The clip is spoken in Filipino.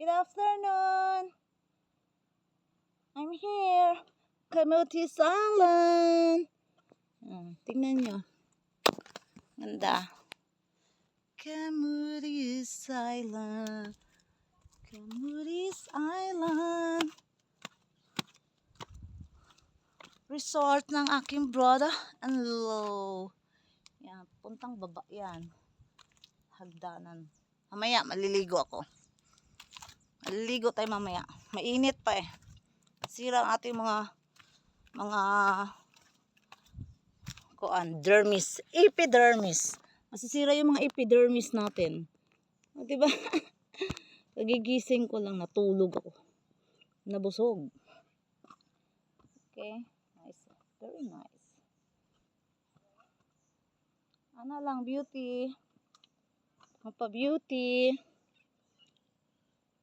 afternoon. I'm here. Camotes Island. Tingnan nyo. Ganda. Camotes Island. Camotes Island. Resort ng aking brother and low. Yan, puntang baba yan. Hagdanan. Mamaya, maliligo ako. Maliligo tayo mamaya. Mainit pa eh. Sira ang ating mga dermis. Epidermis. Masisira yung mga epidermis natin. O, diba? Pagigising ko lang, natulog ako. Nabusog. Okay. Nice. Very nice. Ano lang, beauty. Mapa beauty.